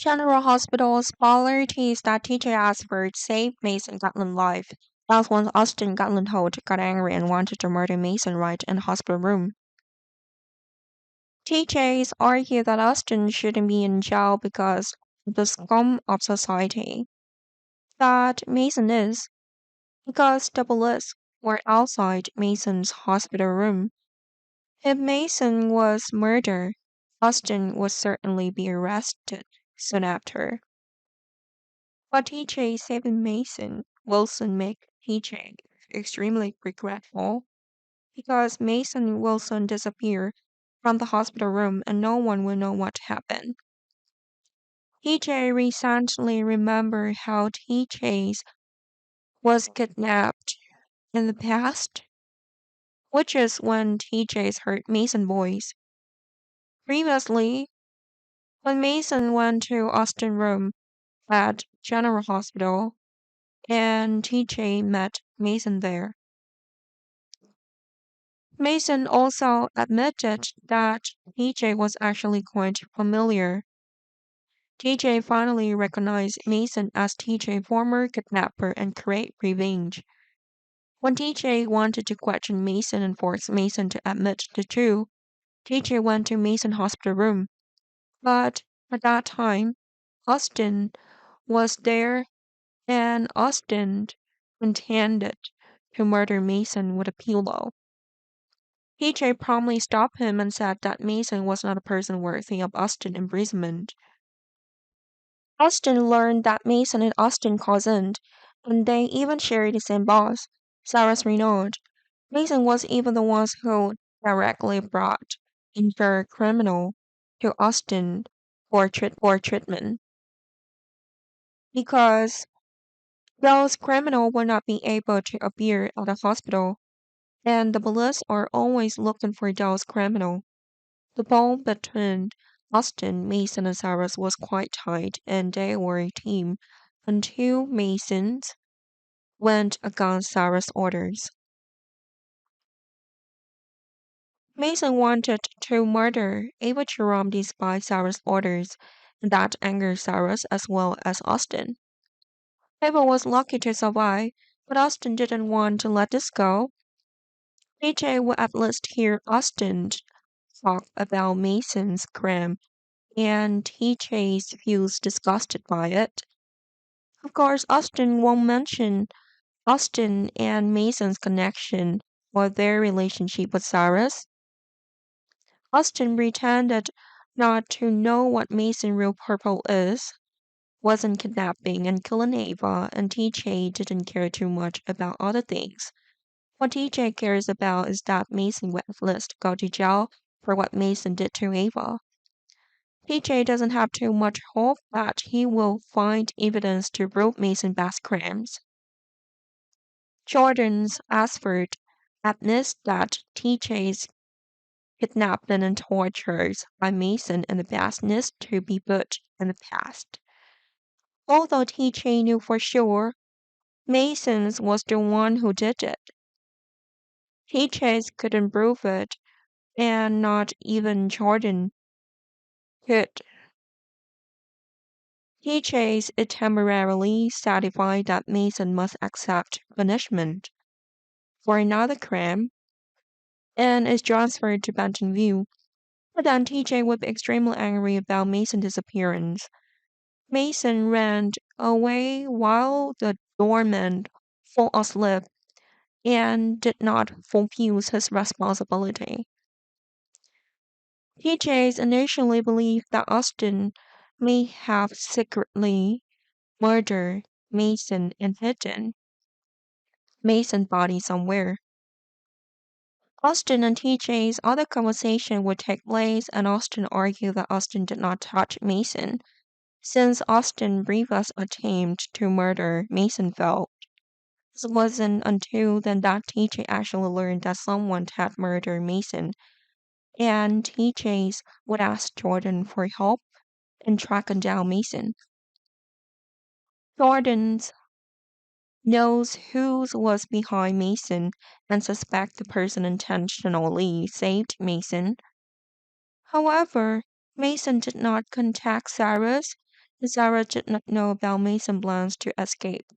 General Hospital spoilers that teacher Ashford saved Mason Gatlin's life. That's when Austin Gatlin Holt got angry and wanted to murder Mason right in the hospital room. TJs argue that Austin shouldn't be in jail because of the scum of society. That Mason is, because the police were outside Mason's hospital room. If Mason was murdered, Austin would certainly be arrested soon after. But TJ saving Mason Wilson make TJ extremely regretful because Mason Wilson disappeared from the hospital room and no one will know what happened. TJ recently remembered how TJ was kidnapped in the past, which is when TJ's heard Mason voice. Previously, when Mason went to Austin room at General Hospital and TJ met Mason there. Mason also admitted that TJ was actually quite familiar. TJ finally recognized Mason as TJ's former kidnapper and create revenge. When TJ wanted to question Mason and force Mason to admit the truth, TJ went to Mason's hospital room. But at that time, Austin was there and Austin intended to murder Mason with a pillow. TJ promptly stopped him and said that Mason was not a person worthy of Austin's imprisonment. Austin learned that Mason and Austin cousins, and they even shared the same boss, Cyrus Renaud. Mason was even the one who directly brought in the criminal to Austin for treatment. Because those criminals would not be able to appear at the hospital, and the police are always looking for those criminals. The bond between Austin, Mason, and Cyrus was quite tight, and they were a team until Mason's went against Cyrus' orders. Mason wanted to murder Ava Jerome despite Cyrus' orders, and that angered Cyrus as well as Austin. Ava was lucky to survive, but Austin didn't want to let this go. AJ would at least hear Austin talk about Mason's crime, and TJ feels disgusted by it. Of course, Austin won't mention Austin and Mason's connection or their relationship with Cyrus. Austin pretended not to know what Mason's real purpose is, wasn't kidnapping and killing Ava, and TJ didn't care too much about other things. What TJ cares about is that Mason will at least go to jail for what Mason did to Ava. TJ doesn't have too much hope that he will find evidence to prove Mason's past crimes. Jordan's Ashford admits that TJ's kidnapping and tortures by Mason in the past needs to be put in the past. Although TJ knew for sure Mason's was the one who did it, TJ's couldn't prove it, and not even Jordan could. TJ's is temporarily satisfied that Mason must accept punishment for another crime and is transferred to Bentonville. But then TJ would be extremely angry about Mason's disappearance. Mason ran away while the doorman fell asleep and did not fulfill his responsibility. TJs initially believed that Austin may have secretly murdered Mason and hidden Mason's body somewhere. Austin and TJ's other conversation would take place, and Austin argued that Austin did not touch Mason, since Austin's previous attempt to murder Mason failed. It wasn't until then that TJ actually learned that someone had murdered Mason, and TJ's would ask Jordan for help in tracking down Mason. Jordan knows who was behind Mason and suspects the person intentionally saved Mason. However, Mason did not contact Cyrus Sarah did not know about Mason's plans to escape.